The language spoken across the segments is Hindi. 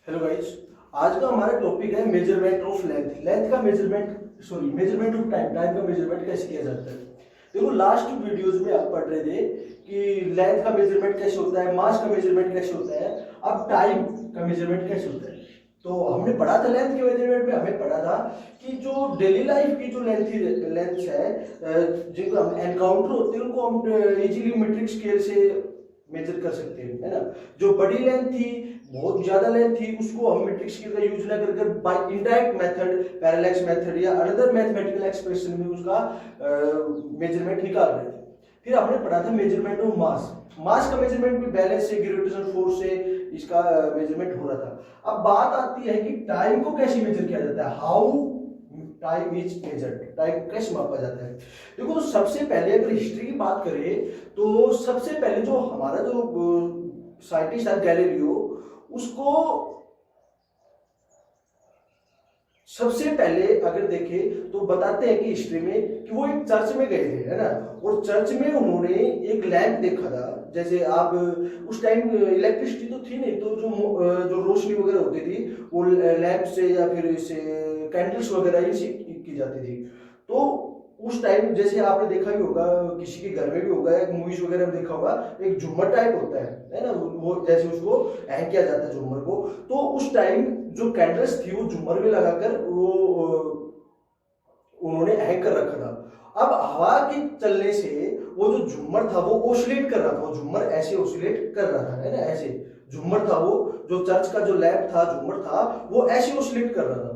Hello guys. आज का हमारा टॉपिक है मेजरमेंट ऑफ लेंथ का मेजरमेंट ऑफ टाइम का मेजरमेंट कैसे किया जाता है। देखो, लास्ट वीडियोस में आप पढ़ रहे थे कि लेंथ का मेजरमेंट कैसे होता है, मास का मेजरमेंट कैसे होता है, अब टाइम का मेजरमेंट कैसे होता है। तो हमने पढ़ा था लेंथ के मेजरमेंट में, हमें पढ़ा था कि जो डेली लाइफ की जो लेंथ है, जिनको हम एनकाउंटर होते हैं उनको हम इजीली मीट्रिक स्केल से मेजर कर सकते हैं, है ना। जो बड़ी लेंथ थी, बहुत ज्यादा लेंथ थी, उसको हम मीट्रिक स्केल का यूज ना कर by indirect method, parallax method या अनदर मैथमेटिकल एक्सप्रेशन में उसका मेजरमेंट निकाल रहे थे। फिर हमने पढ़ा था मेजरमेंट ऑफ मास का मेजरमेंट भी बैलेंस से, ग्रेविटेशनल फोर्स से इसका मेजरमेंट हो रहा था। अब बात आती है कि टाइम को कैसे मेजर किया जाता है, how time is measured, time कैसे मापा जाता है। देखो, तो सबसे पहले अगर हिस्ट्री की बात करें तो सबसे पहले जो हमारा जो साइंटिस्ट है गैलीलियो, उसको सबसे पहले अगर देखें तो बताते हैं कि हिस्ट्री में कि वो एक चर्च में गए थे, है ना। और चर्च में उन्होंने एक लैंप देखा था। जैसे आप उस टाइम इलेक्ट्रिसिटी तो थी नहीं, तो जो रोशनी वगैरह होती थी वो लैंप से या फिर इससे कैंडल्स वगैरह इनसे की जाती थी। तो उस टाइम जैसे आपने देखा ही होगा, किसी के घर में भी होगा, एक मूवीज वगैरह में देखा होगा, एक झूमर टाइप होता है ना, वो जैसे उसको हैंग किया जाता है झूमर को। तो उस टाइम जो कैंडल्स थी वो झूमर में लगाकर वो उन्होंने हैंग कर रखा था। अब हवा के चलने से वो जो झूमर था वो ओसिलेट कर रहा था, वो झूमर ऐसे ओसिलेट कर रहा था, है ना, ऐसे झूमर था वो, जो चर्च का जो लैंप था, झूमर था, वो ऐसे ओसिलेट कर रहा था।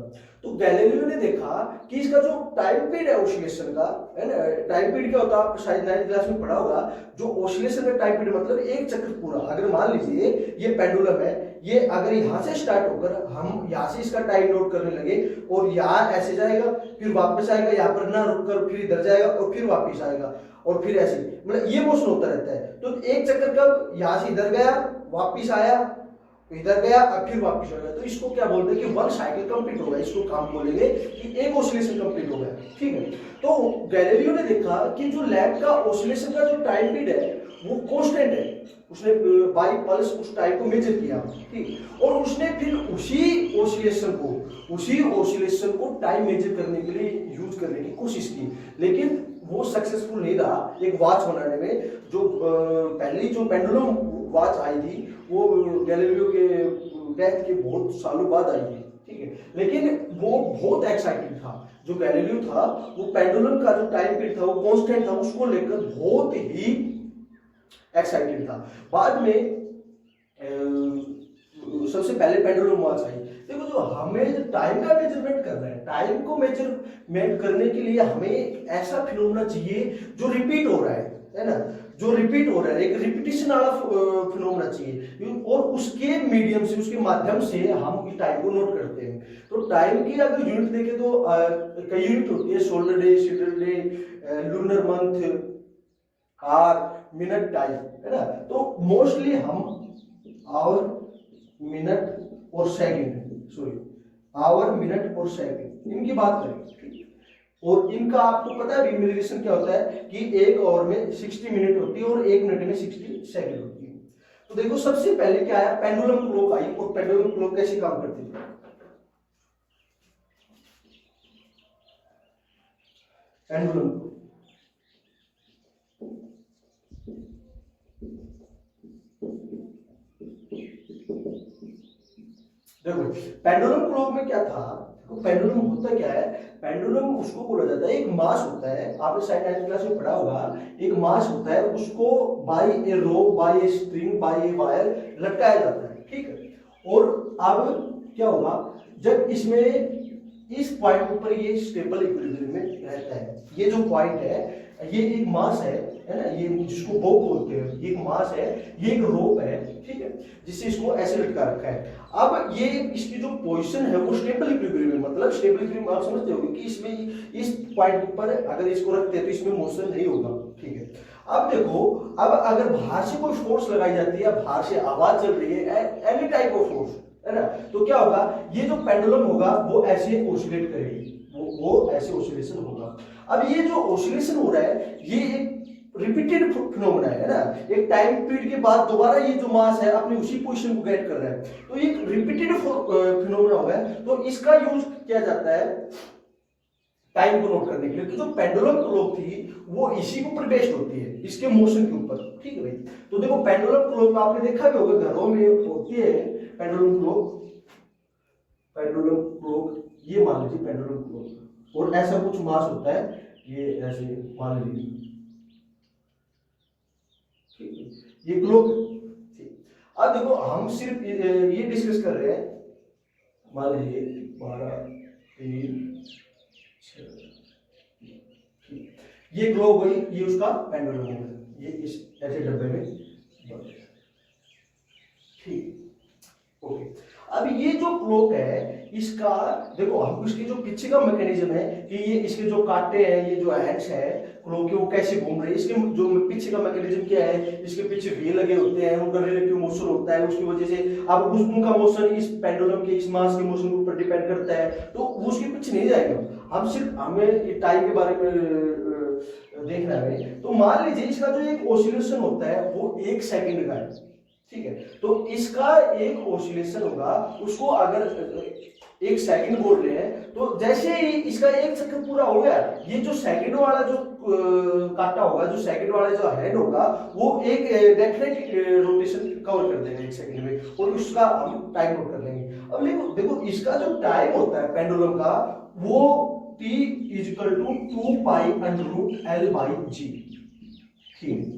तो गैलीलियो ने देखा कि इसका जो टाइम पीरियड है ओसिलेशन का, है ना, टाइम पीरियड क्या होता है, आप शायद 9th क्लास में पढ़ा होगा। जो ओसिलेशन का टाइम पीरियड मतलब एक चक्र पूरा, अगर मान लीजिए ये पेंडुलम है, ये अगर यहाँ से स्टार्ट होकर हम यहाँ से इसका टाइम नोट करने लगे और यहाँ ऐसे जाएगा, फिर वापस आएगा, यहाँ पर ना रुककर फिर इधर जाएगा और फिर वापस आएगा और फिर ऐसे, मतलब ये मोशन होता रहता है। तो एक चक्कर कब यहाँ से इधर गया, वापिस आया, इधर गया और फिर वापस आ गया, तो इसको क्या बोलते हैं कि वन साइकिल कंप्लीट हो गया। इसको काम बोलेंगे कि एक ऑसिलेशन कंप्लीट हो गया, ठीक है। तो गैलीलियो ने देखा कि जो लैंप का ऑसिलेशन का जो टाइम पीरियड है वो कांस्टेंट है। उसने बाई पल्स उस टाइम को मेजर किया, ठीक, और उसने फिर उसी ऑसिलेशन को टाइम मेजर करने के लिए यूज करने की कोशिश की, लेकिन वो सक्सेसफुल नहीं रहा। एक वॉच बनाने में जो पहली जो पेंडुलम वॉच आई थी वो गैलीलियो के डेथ के बहुत सालों बाद आई थी, ठीक है। लेकिन वो बहुत एक्साइटेड था, जो गैलीलियो था, वो पेंडुलम का जो टाइम पीरियड था वो कांस्टेंट था, उसको लेकर बहुत ही एक्साइटेड था। बाद में सबसे पहले पेंडुलम वॉच आई। देखो, जो हमें टाइम का मेजरमेंट करना है, टाइम को मेजरमेंट करने के लिए हमें एक ऐसा फिनोमेना चाहिए जो रिपीट हो रहा है ना, जो रिपीट हो रहा है, एक रिपीटिशन वाला फिनोमेना चाहिए, और उसके मीडियम से, उसके माध्यम से हम टाइम को नोट करते हैं। तो टाइम की अगर यूनिट देखें तो कई यूनिट होती है, solar day, sidereal day, lunar month, hour, minute, time, है ना। तो मोस्टली हम आवर, मिनट और सेकंड, आवर, मिनट और सेकंड, इनकी बात करें। और इनका आपको पता है रिलेशन क्या होता है कि एक आवर में 60 मिनट होती है और एक मिनट में 60 सेकंड होती है। तो देखो, सबसे पहले क्या है, पेंडुलम क्लॉक आई। और पेंडुलम क्लॉक कैसे काम करती है, पेंडुलम क्लॉक देखो, पेंडुलम क्लॉक में क्या था, पेंडुलम होता क्या है, पेंडुलम उसको बोला जाता है, एक मास होता है, आपने शायद 9th क्लास में पढ़ा होगा, एक मास होता है, उसको by a rope, by a string, by a wire लटकाया जाता है, ठीक है। और अब क्या होगा, जब इसमें इस पॉइंट ऊपर ये स्टेबल इक्विलिब्रियम में रहता है, ये जो पॉइंट है ये एक मास है ना, ये जिसको बो बोलते हैं, ये एक मास है, ये एक रोप है, ठीक है, जिससे इसको ऐसे लटका रखा है। अब ये इसकी जो पोजीशन है वो स्टेबल इक्विलिब्रियम, मतलब स्टेबल इक्विलिब्रियम आप समझते होंगे कि इसमें इस पॉइंट पर अगर इसको रखते हैं तो इसमें मोशन नहीं होगा, ठीक है। अब देखो, अब अगर बाहर से कोई फोर्स लगाई जाती है, बाहर से आवाज चल रही है, एनी टाइप ऑफ फोर्स, है ना, तो क्या होगा, ये जो पेंडुलम होगा वो ऐसे ऑसिलेट करेगी, वो ऐसे ऑसिलेशन होगा। अब ये जो ऑसिलेशन हो रहा है ये एक रिपीटेड फिनोमेना है ना, एक टाइम पीरियड के बाद दोबारा ये जो मास है अपनी उसी पोजीशन को गेट कर रहा है, तो ये रिपीटेड फिनोमेना हो गया। तो इसका यूज किया जाता है टाइम को नोट करने के लिए। तो जो पेंडुलम क्लॉक थी वो इसी के ऊपर बेस्ड होती है, इसके मोशन के ऊपर, ठीक है भाई। तो देखो पेंडुलम क्लॉक आपने देखा भी होगा, घरों में होती है पेंडुलम क्लॉक। पेंडुलम क्लॉक ये मान लीजिए पेंडुलम क्लॉक, और ऐसा कुछ मास होता है, ये ऐसे मान लीजिए, ठीक है, ये क्लॉक। अब देखो हम सिर्फ ये डिस्कस कर रहे हैं, मान लीजिए 12 3 6, ये क्लॉक हुई, ये उसका पेंडुलम हो गया, ये इस ऐसे डब्बे में, ठीक, ओके। अब ये जो क्लॉक है इसका देखो, हम इसके जो पीछे का मैकेनिज्म है कि ये इसके जो कांटे हैं, ये जो हैंड्स है क्लॉक के, वो कैसे घूम रहे हैं, इसके जो पीछे का मैकेनिज्म क्या है, इसके पीछे व्हील लगे होते हैं, उनका रिलेटिव मोशन होता है, उसकी वजह से अब उनका मोशन इस पेंडुलम के इस मास के मोशन के ऊपर डिपेंड करता है, तो वो उसके पीछे नहीं जाएगा। हम सिर्फ हमें टाइम के बारे में देखना है। तो मान लीजिए इसका जो एक ऑसिलेशन होता है वो 1 सेकंड का है, ठीक है। तो इसका एक ऑसिलेशन होगा, उसको अगर 1 सेकंड बोल रहे हैं, तो जैसे ही इसका 1 चक्कर पूरा हो गया, ये जो सेकंड वाला जो काटा होगा, जो सेकंड वाला जो हेड होगा, वो एक डेफिनेट रोटेशन कवर कर देगा 1 सेकंड में, और उसका हम टाइम नोट कर लेंगे। अब देखो इसका जो टाइम होता है पेंडुलम का, वो t = 2 पाई √L/g, ठीक।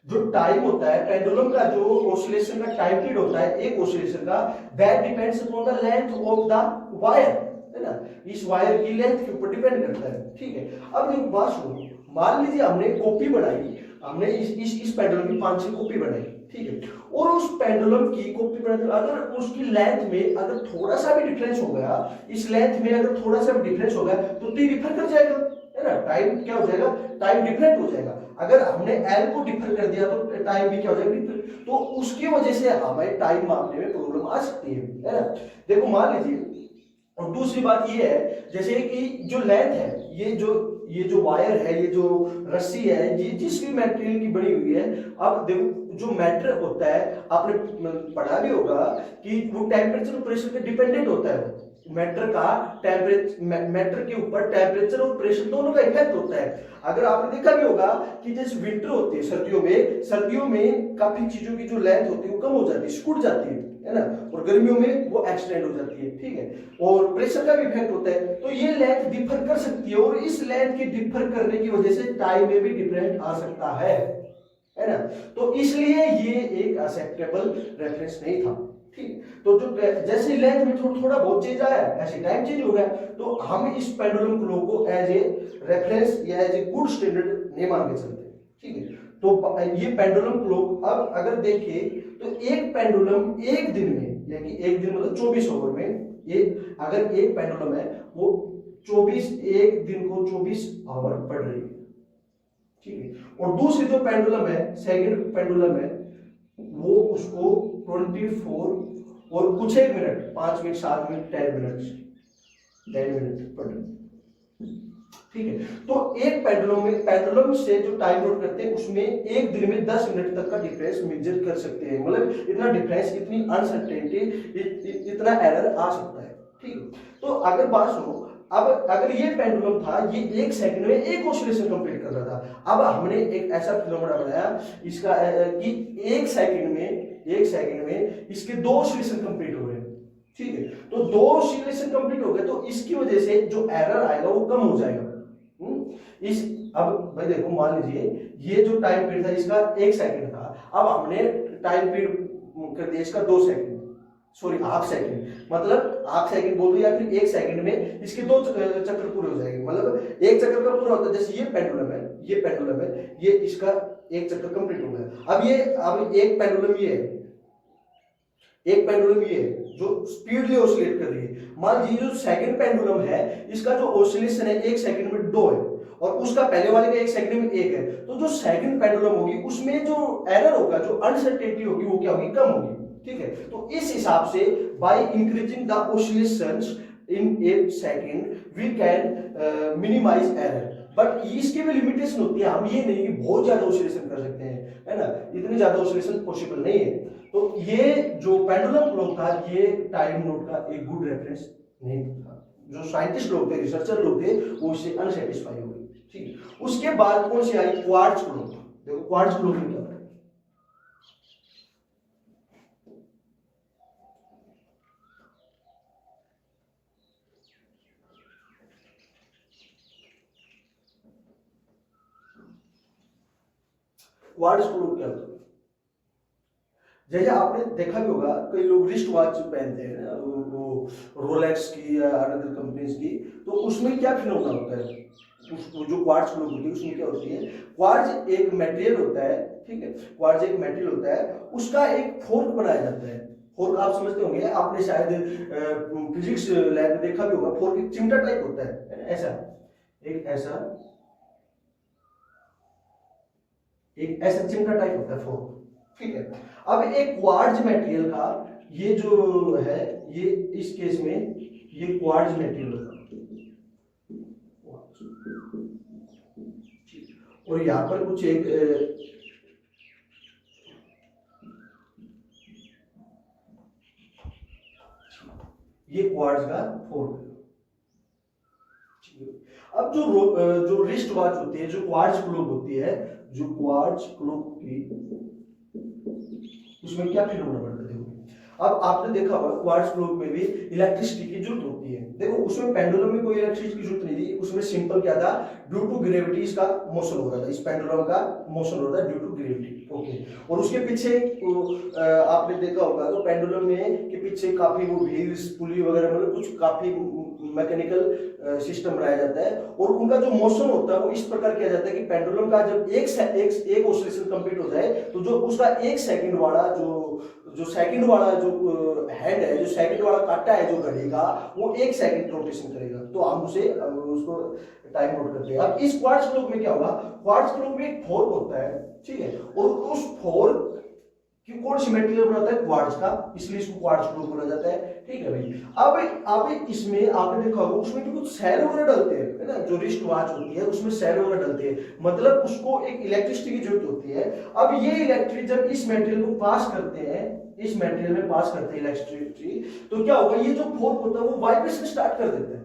जो टाइम होता है पेंडुलम का, जो ऑसिलेशन का टाइम पीरियड होता है एक ऑसिलेशन का, that depends upon the length of the wire, है ना, इस वायर की लेंथ के ऊपर डिपेंड करता है, ठीक है। अब एक बात सुनो, मान लीजिए हमने कॉपी बनाई, हमने इस पेंडुलम की 5-6 कॉपी बनाई, ठीक है, और उस पेंडुलम की कॉपी बनाते, अगर उसकी लेंथ में अगर थोड़ा सा भी डिफरेंस हो गया, इस लेंथ में अगर थोड़ा सा भी डिफरेंस हो गया, तो टी डिफर कर जाएगा, है ना, टाइम क्या हो जाएगा, टाइम डिफरेंट हो जाएगा। अगर हमने एल को डिफर कर दिया तो टाइम भी क्या हो जाएगा, डिफर। तो उसकी वजह से हमें टाइम मापने में प्रॉब्लम आ सकती है ना। देखो मान लीजिए, और दूसरी बात ये है, जैसे कि जो लेंथ है, ये जो वायर है, ये जो रस्सी है, ये जिस भी मटेरियल की बनी हुई है, अब देखो जो मैटर होता है, आपने पढ़ा भी होगा कि वो टेम्परेचर और प्रेशर पे डिपेंडेंट होता है। मैटर का टेम्परेचर, मैटर के ऊपर टेम्परेचर और प्रेशर दोनों का इफेक्ट होता है। अगर आपने देखा भी होगा कि जैसे विंटर होती है, सर्दियों में काफी चीजों की जो लेंथ होती है वो कम हो जाती है, सिकुड़ जाती है ना, और गर्मियों में वो एक्सटेंड हो जाती है, ठीक है, और प्रेशर का भी इफेक्ट होता है। तो ये लेंथ डिफर कर सकती है, और इस लेंथ के डिफर करने की वजह से टाइम में भी डिफरेंट आ सकता है ना। तो इसलिए ये एक एक्सेप्टेबल रेफरेंस नहीं था, ठीक। तो जो जैसे लेंथ में थोड़ा बहुत चेंज आया, ऐसे टाइम चेंज हो गया, तो हम इस पेंडुलम क्लॉक को एज ए रेफरेंस या एज ए गुड स्टैंडर्ड नहीं मान के चलते, ठीक है। तो ये पेंडुलम क्लॉक, अब अगर देखें तो एक पेंडुलम एक दिन में, यानी एक दिन मतलब 24 आवर में, ये अगर एक पेंडुलम है वो 24 एक दिन को 24 आवर पढ़ रही है, ठीक है। और दूसरी जो पेंडुलम है, सेकंड पेंडुलम है, वो उसको 24 और कुछ एक मिनट, 5 मिनट 7 मिनट 10 मिनट पढ़ रही, ठीक है। तो एक पेंडुलम से जो टाइम नोट करते हैं, उसमें एक दिन में 10 मिनट तक का डिफरेंस मेजर कर सकते हैं, मतलब इतना डिफरेंस, इतनी अनसर्टेनिटी, इतना एरर आ सकता है, ठीक है। तो अगर बात सुनो, अब अगर ये पेंडुलम था, ये 1 सेकंड में एक ऑसिलेशन कंप्लीट कर रहा था। अब हमने एक ऐसा फिनोमेना बनाया इसका कि 1 सेकंड में इसके 2 ऑसिलेशन कंप्लीट हो रहे हैं, ठीक है। तो 2 ऑसिलेशन कंप्लीट हो गए, तो इसकी वजह से जो एरर आएगा वो कम हो जाएगा। अब भाई देखो, मान लीजिए ये जो टाइम पीरियड था इसका 1 सेकंड था, अब हमने टाइम पीरियड कर दिया इसका 2 सेकंड, सॉरी हाफ सेकंड, मतलब हाफ सेकंड बोल दो या फिर 1 सेकंड में इसके 2 चक्कर पूरे हो जाएंगे। मतलब 1 चक्कर का पूरा होता है, जैसे ये पेंडुलम है, ये इसका 1 चक्कर कंप्लीट हो गया। अब एक पेंडुलम ये है जो स्पीडली ऑसिलेट कर रही है। मान लीजिए जो सेकंड पेंडुलम है, इसका जो ऑसिलेशन है 1 सेकंड में 2 है, और उसका पहले वाले का 1 सेकंड में 1 है। तो जो सेकंड पेंडुलम होगी उसमें जो एरर होगा, जो अनसर्टेनिटी होगी, वो क्या होगी, कम होगी, ठीक है। तो इस हिसाब से by increasing the oscillations in a second we can minimize error but इसकी भी लिमिटेशन होती है, हम ये नहीं कि बहुत ज्यादा ऑसिलेशन कर सकते हैं, है ना, इतनी ज्यादा ऑसिलेशन पॉसिबल नहीं है। तो ये जो पेंडुलम क्लॉक था ये टाइम नोट का एक गुड रेफरेंस नहीं था। जो साइंटिस्ट लोग थे, रिसर्चर लोग थे, वो इससे अनसेटिस्फाई हो गए। ठीक है, उसके बाद कौन सी आई, क्वार्ट्ज क्लॉक। देखो क्वार्ट्ज क्लॉक में क्या है, क्वार्ट्ज क्लॉक क्या होता है, जैसे आपने देखा भी होगा कई लोग रिस्ट वॉच पहनते हैं ना, वो रोलेक्स की या अदर कंपनीज की, तो उसमें क्या फिनोमेना होता है, वो जो क्वार्ट्ज क्लॉक होती है उसमें क्या होती है, क्वार्ट्ज एक मटेरियल होता है, ठीक है, क्वार्ट्ज एक मटेरियल होता है, उसका एक फोर्क बनाया जाता है। फोर्क आप समझते होंगे, आपने शायद फिजिक्स लैब में देखा भी होगा, फोर्क एक चिमटा टाइप होता है, ऐसा एक ऐसा एक ऐसा चिमटा टाइप होता है फोर्क, ठीक है। अब एक क्वार्ट्ज मटेरियल का ये जो है, ये इस केस में ये क्वार्ट्ज मटेरियल होगा, और यहां पर कुछ एक ये क्वार्ट्ज का फोर्क। अब जो रिस्ट वॉच होती है, जो क्वार्ट्ज क्लॉक होती है, जो क्वार्ट्ज क्लॉक की, उसमें क्या फिनोमेना बढ़ता है, देखो अब आपने देखा होगा क्वार्ट्ज क्लॉक में भी इलेक्ट्रिसिटी की जरूरत होती है। देखो उसमें पेंडुलम में कोई इलेक्ट्रिसिटी की जरूरत नहीं थी, उसमें सिंपल क्या था, ड्यू टू ग्रेविटी इसका मोशन हो रहा था, इस पेंडुलम का मोशन हो रहा था ड्यू टू ग्रेविटी, ओके। और उसके पीछे आपने देखा होगा तो पेंडुलम में के पीछे काफी वो व्हील्स पुली वगैरह, मतलब कुछ काफी मैकेनिकल सिस्टम बनाया जाता है, और उनका जो मोशन होता है वो इस प्रकार किया जाता है कि पेंडुलम का जब एक ऑसिलेशन कंप्लीट हो जाए, तो जो उसका एक सेकंड वाला जो सेकंड वाला जो हेड है, जो सेकंड वाला काटा है जो घड़ी का, वो एक सेकंड रोटेशन करेगा, तो हम उसको टाइम नोट करते हैं। अब इस क्वार्ट्ज क्लॉक में क्या होगा, क्वार्ट्ज क्लॉक में एक फोर्क होता है, ठीक है, और उस फोर्क कि कौन सी मटेरियल बनाता है, क्वार्ट्ज का, इसलिए इसको क्वार्ट्ज क्लॉक बोला जाता है, ठीक है भाई। अब इसमें आपने देखा होगा उसमें भी कुछ सेल वगैरह डलते हैं, है ना, जो रिस्ट वॉच होती है उसमें सेल वगैरह डलते हैं, मतलब उसको एक इलेक्ट्रिसिटी की जरूरत होती है। अब ये इलेक्ट्रिक जब इस मटेरियल को पास करते हैं, इस मटेरियल में पास करते हैं इलेक्ट्रिसिटी, तो क्या होगा, ये जो फोर्क होता है वो वाइब्रेशन स्टार्ट कर देता है।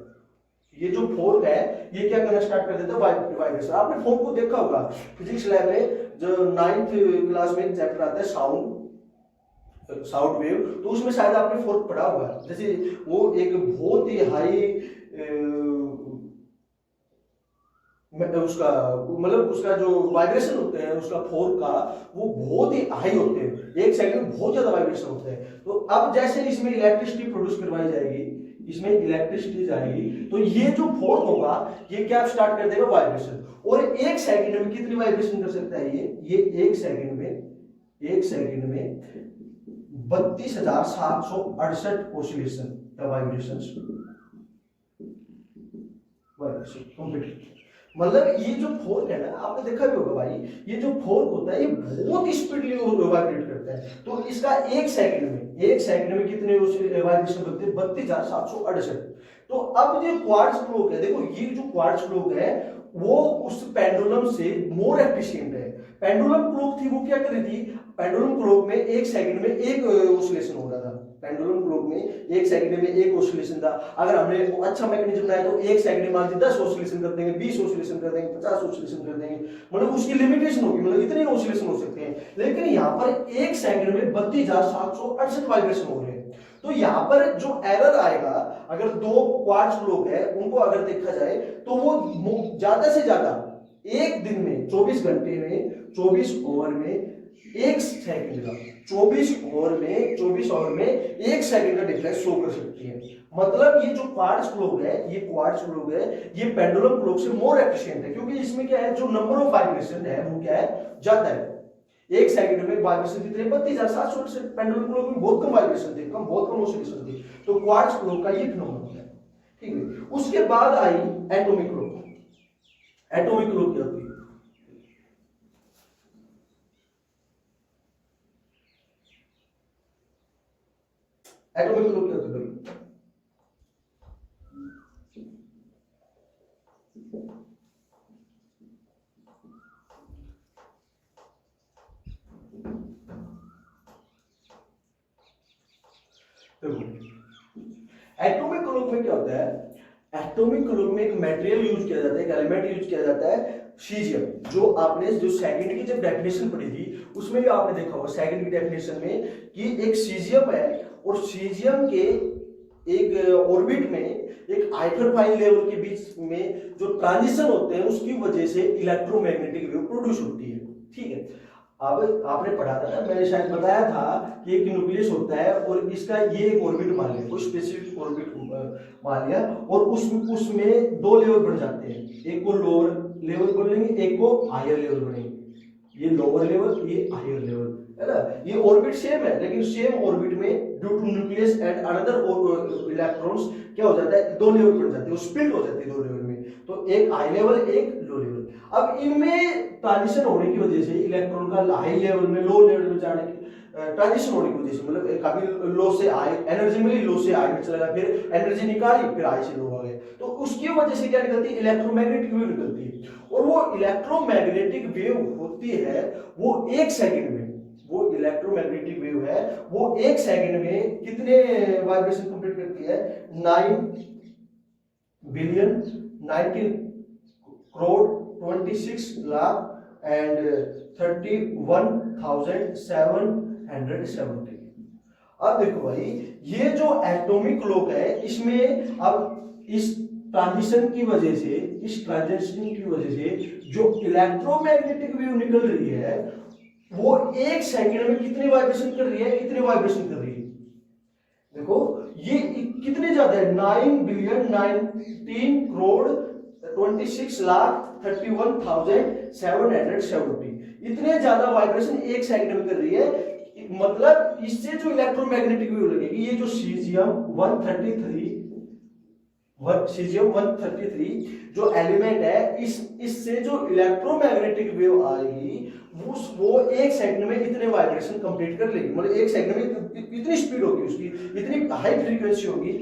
ये जो फोर्क है ये क्या करना स्टार्ट कर देता है, वाइब्रेशन। आपने फोर्क को देखा होगा फिजिक्स लैब में, जो 9th क्लास में एक चैप्टर आता है साउंड वेव, तो उसमें शायद आपने फोर्क पढ़ा होगा। जैसे वो एक बहुत ही हाई उसका मतलब उसका जो वाइब्रेशन होते हैं उसका फोर्क का, वो बहुत ही हाई होते हैं, एक सेकंड में बहुत ज्यादा वाइब्रेशन होते हैं। तो अब जैसे इसमें इलेक्ट्रिसिटी प्रोड्यूस करवाई जाएगी, इसमें इलेक्ट्रिसिटी जाएगी, तो ये जो फोर्क होगा ये क्या स्टार्ट कर देगा, वाइब्रेशन। और एक सेकंड में कितनी वाइब्रेशन कर सकता है ये एक सेकंड में 32,768 ऑसिलेशन या वाइब्रेशन कंप्लीट। मतलब ये जो फोर्क है ना, आपने देखा भी होगा भाई, ये जो फोर्क होता है ये बहुत स्पीडली वाइब्रेट करता है, तो इसका एक सेकंड में कितने वाइब्रेशन बनते हैं, 32,768। तो अब ये क्वार्ट्ज क्लॉक है, देखो ये जो क्वार्ट्ज क्लॉक है वो उस पेंडुलम से मोर एफिशिएंट है। पेंडुलम क्लॉक थी वो क्या कर रही थी, पेंडुलम क्लॉक में एक सेकंड में एक ऑसिलेशन हो रहा था, पेंडुलम क्लॉक में एक सेकंड में एक ऑसिलेशन था। अगर हमने अच्छा मैकेनिज्म बनाया तो एक सेकंड में मान लीजिए 10 ऑसिलेशन कर देंगे, 20 ऑसिलेशन कर देंगे, 50 ऑसिलेशन कर देंगे, मतलब उसकी लिमिटेशन होगी, मतलब इतने ऑसिलेशन हो सकते हैं। लेकिन यहाँ पर एक सेकंड में 32,768 वाइब्रेशन हो रहे हैं। तो यहाँ पर जो एरर आएगा, अगर दो क्वार्ट्ज क्लॉक है उनको अगर देखा जाए तो वो ज्यादा से ज्यादा एक दिन में 24 घंटे में 24 ओवर में एक सेकंड का 24 ओवर में एक सेकंड का डिफरेंस शो कर सकती है। मतलब ये जो क्वार्ट्ज क्लॉक है ये पेंडुलम क्लॉक से मोर एफिशिएंट है, क्योंकि इसमें क्या है, जो नंबर ऑफ वाइब्रेशन है वो क्या है, ज्यादा है। एक सेकंड में वाइब्रेशन कितने, 32,700 पेंडुलम क्लॉक में बहुत कम वाइब्रेशन थे, बहुत कम ऑसिलेशन थी। तो क्वार्ट्ज क्लॉक का ये फिनोमेनन है, ठीक है। उसके बाद आई एटॉमिक क्लॉक। एटॉमिक क्लॉक क्या होती है, एटॉमिक क्लॉक क्या होती है, एटॉमिक क्लॉक में क्या होता है, एटॉमिक क्लॉक में एक मटेरियल यूज किया जाता है, एक एलिमेंट यूज किया जाता है सीजियम। जो आपने जो सेकंड की जब डेफिनेशन पढ़ी थी उसमें भी आपने देखा होगा सेकंड की डेफिनेशन में कि एक सीजियम है और सीजियम के एक ऑर्बिट में एक हाइपरफाइन लेवल के बीच में जो ट्रांजिशन होते हैं उसकी वजह से इलेक्ट्रोमैग्नेटिक वेव प्रोड्यूस होती है। ठीक है, अब आपने पढ़ा था ना, मैंने शायद बताया था कि एक न्यूक्लियस होता है और इसका ये एक ऑर्बिट मान लिया, कोई स्पेसिफिक ऑर्बिट मान लिया और उसमें दो लेवल बन जाते हैं, एक को लोअर लेवल बोलेंगे, एक को हायर लेवल बनेंगे। ये लोअर लेवल, ये हायर लेवल, है ना। ये ऑर्बिट सेम है लेकिन सेम ऑर्बिट में due to nucleus and another electrons क्या हो जाता है, दो लेवल बन जाते हैं, स्प्लिट हो जाती है दो लेवल में, तो एक हाई लेवल एक लो लेवल। अब इनमें ट्रांजिशन होने की वजह से इलेक्ट्रॉन का हाई लेवल में लो लेवल में जाने की ट्रांजिशन होने की वजह से, मतलब काफी लो से हाई एनर्जी मिली, लो से हाई में चला गया, फिर एनर्जी निकाली, फिर हाई से लो आ गए, तो उसकी वजह से क्या निकलती है, इलेक्ट्रोमैग्नेटिक वेव निकलती है। और वो इलेक्ट्रोमैग्नेटिक वेव होती है वो एक सेकंड में, वो इलेक्ट्रोमैग्नेटिक वेव है वो एक सेकंड में कितने वाइब्रेशन कंप्लीट करती है, 9 बिलियन 19 करोड़ 26 लाख एंड 31,770। अब देखो भाई, ये जो एटॉमिक क्लॉक है इसमें अब इस ट्रांजिशन की वजह से, इस ट्रांजिशन की वजह से जो इलेक्ट्रोमैग्नेटिक वेव निकल रही है वो एक सेकंड में कितने वाइब्रेशन कर रही है, कितने वाइब्रेशन कर रही है। देखो ये कितने ज्यादा है, 9 बिलियन 19 करोड़ 26 लाख 31,770, इतने ज्यादा वाइब्रेशन एक सेकंड में कर रही है। मतलब इससे जो इलेक्ट्रोमैग्नेटिक वेव लगेगी, ये जो सीजियम 133 जो एलिमेंट है, इससे जो इलेक्ट्रोमैग्नेटिक वेव आएगी वो एक सेकंड में इतने वाइब्रेशन कंप्लीट कर लेगी, मतलब एक सेकंड में इतनी स्पीड होगी उसकी, इतनी हाई फ्रीक्वेंसी होगी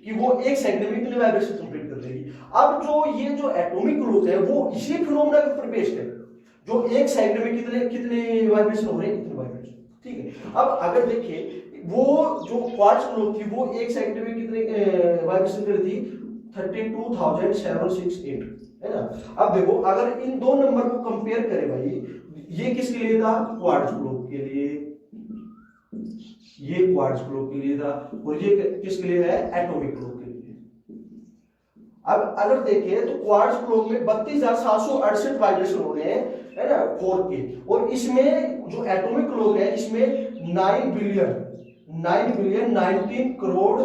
कि वो एक सेकंड में इतने वाइब्रेशन कंप्लीट कर लेगी। अब जो ये जो एटॉमिक क्लॉक है वो इसी फिनोमेना के ऊपर बेस्ड है, जो एक सेकंड में कितने वाइब्रेशन हो रहे हैं, इतने वाइब्रेशन। ठीक है, अब अगर देखिए वो जो क्वार्ट्ज क्लॉक थी वो एक सेकंड में कितने वाइब्रेशन कर रही थी, 32,768, है ना। अब देखो अगर इन दो नंबर को कंपेयर करें भाई, ये किसके लिए था, क्वार्ट्ज क्लॉक के लिए, ये क्वार्ट्ज क्लॉक के लिए था, और ये किसके लिए है, एटॉमिक क्लॉक के लिए। अब अगर देखें तो क्वार्ट्ज क्लॉक में 32,768 वाइब्रेशन हो रहे हैं, है ना, 4 के, और इसमें जो एटॉमिक क्लॉक है इसमें 9 बिलियन 19 करोड़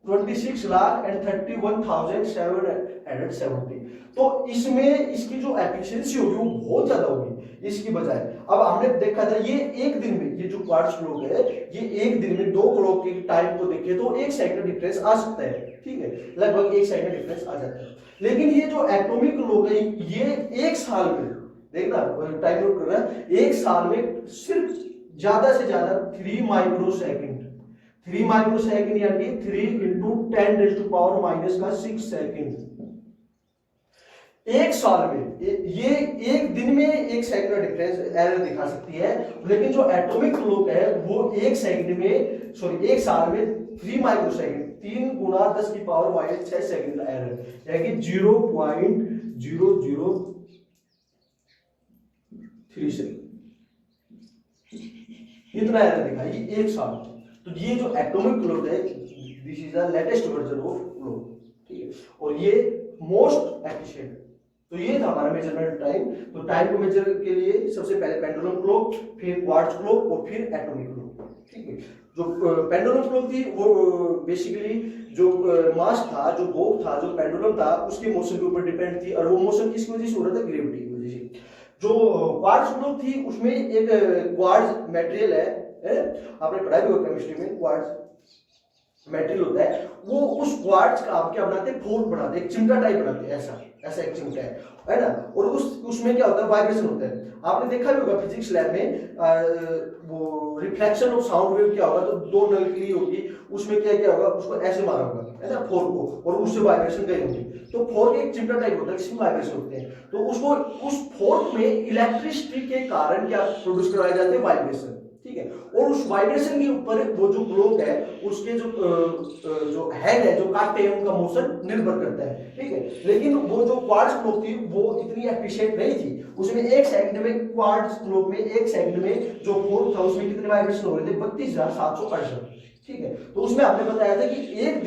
26 लाख एंड 31,770, तो इसमें इसकी जो एफिशिएंसी होगी वो बहुत ज्यादा होगी इसकी बजाय। अब हमने देखा था ये एक दिन में, ये जो क्वार्ट्ज क्लॉक है ये एक दिन में दो क्लॉक के टाइम को देखे तो एक सेकंड डिफरेंस आ सकता है, ठीक है, लगभग एक सेकंड डिफरेंस आ जाता है। लेकिन ये जो एटॉमिक क्लॉक है ये एक साल में, देखना टाइम नोट कर रहा है, एक साल में सिर्फ ज्यादा से ज्यादा 3 माइक्रोसेकंड यानी 3 × 10⁻⁻⁶ सेकंड एक साल में, ये एक दिन में एक सेकंड का डिफरेंस एरर दिखा सकती है। लेकिन जो एटॉमिक क्लॉक है वो एक साल में 3 माइक्रोसेकंड 3 × 10⁻⁻⁶ सेकंड का एरर, यानी कि 0.0037 सेकंड, इतना एरर दिखा ये एक साल। तो ये जो एटॉमिक क्लॉक है this is the latest version of clock, ठीक है, और ये मोस्ट एफिशिएंट। तो ये था हमारा मेजरमेंट टाइम। तो टाइम को मेजर के लिए सबसे पहले पेंडुलम क्लॉक, फिर क्वार्ट्ज क्लॉक और फिर एटॉमिक क्लॉक, ठीक है। जो पेंडुलम क्लॉक थी वो बेसिकली जो मास था, जो बोग था, जो पेंडुलम था उसके मोशन के ऊपर डिपेंड थी, और वो मोशन किसकी वजह से हो रहा था, ग्रेविटी की वजह से। जो क्वार्ट्ज क्लॉक थी उसमें एक क्वार्ट्ज मटेरियल है, आपने पढ़ा भी होगा केमिस्ट्री में, क्वार्ट्ज मटेरियल होता है, वो उस क्वार्ट्ज का आप क्या बनाते हैं, फोर्क बनाते हैं, एक चिमटा टाइप बनाते हैं ऐसा, ऐसा एक चिमटा है ना। और उसमें क्या होता है, वाइब्रेशन होता है। आपने देखा भी होगा फिजिक्स लैब में वो रिफ्लेक्शन ऑफ साउंड वेव क्या होगा, तो दो नलकी होगी, उसमें क्या क्या होगा, उसको ऐसे मारा होगा है ना फोर्क को, और उससे वाइब्रेशन गई होगी। तो फोर्क एक चिमटा टाइप होता है जिसमें वाइब्रेशन होते हैं, तो उसको उस फोर्क में इलेक्ट्रिसिटी के कारण क्या प्रोड्यूस करवाए जाते हैं, वाइब्रेशन, ठीक है। और उस वाइब्रेशन के ऊपर वो जो ग्लोब है उसके जो हेड है, जो कांटे हैं, उनका मोशन निर्भर करता है, ठीक है। लेकिन वो जो क्वार्ट्ज क्लॉक थी वो इतनी एफिशिएंट नहीं थी। उसमें एक सेकंड में, क्वार्ट्ज क्लॉक में एक सेकंड में जो फोर्क था उसमें कितने वाइब्रेशन हो रहे थे, 32,768, ठीक है। तो उसमें आपने बताया था कि एक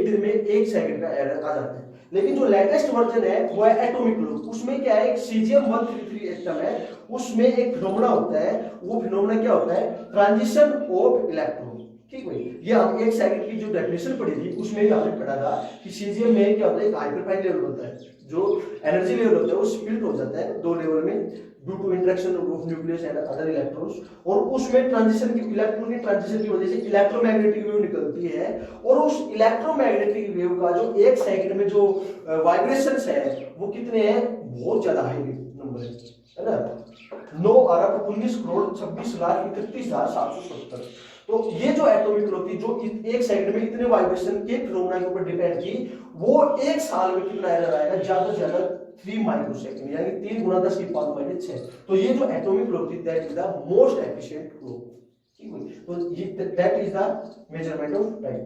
दिन में एक सेकंड का एरर आ जाता है। लेकिन जो लेटेस्ट वर्जन है वो है एटॉमिक क्लॉक। उसमें क्या है, सीजियम 133 एटम है, उसमें एक फिनोमेना होता है। वो फिनोमेना क्या होता है, ट्रांजिशन ऑफ इलेक्ट्रॉन, ठीक है। ये हम एक सेकंड की जो डेफिनेशन पढ़ी थी उसमें भी हमने पढ़ा था कि सीजियम में क्या होता है, एक हाइपरफाइन लेवल होता है, जो एनर्जी लेवल होता है वो स्प्लिट हो जाता है दो लेवल में due to interaction of nucleus and other electrons. और उसमें ट्रांजिशन की, इलेक्ट्रॉन की ट्रांजिशन की वजह से इलेक्ट्रोमैग्नेटिक वेव निकलती है, और उस इलेक्ट्रोमैग्नेटिक वेव का जो एक सेकंड में जो वाइब्रेशंस है वो कितने हैं, बहुत ज्यादा हाई नंबर है ना, 9,19,26,31,770। तो ये जो एटॉमिक क्लॉक थी जो एक सेकंड में इतने वाइब्रेशन के फिनोमेना के ऊपर डिपेंड थी, वो एक साल में कितना एरर आएगा, ज्यादा से ज्यादा 3 माइक्रोसेकंड, यानी 3 गुना 10 की पावर -6। तो ये जो एटॉमिक क्लॉक थी that is the most efficient clock, ठीक है। तो ये that is the measurement of time.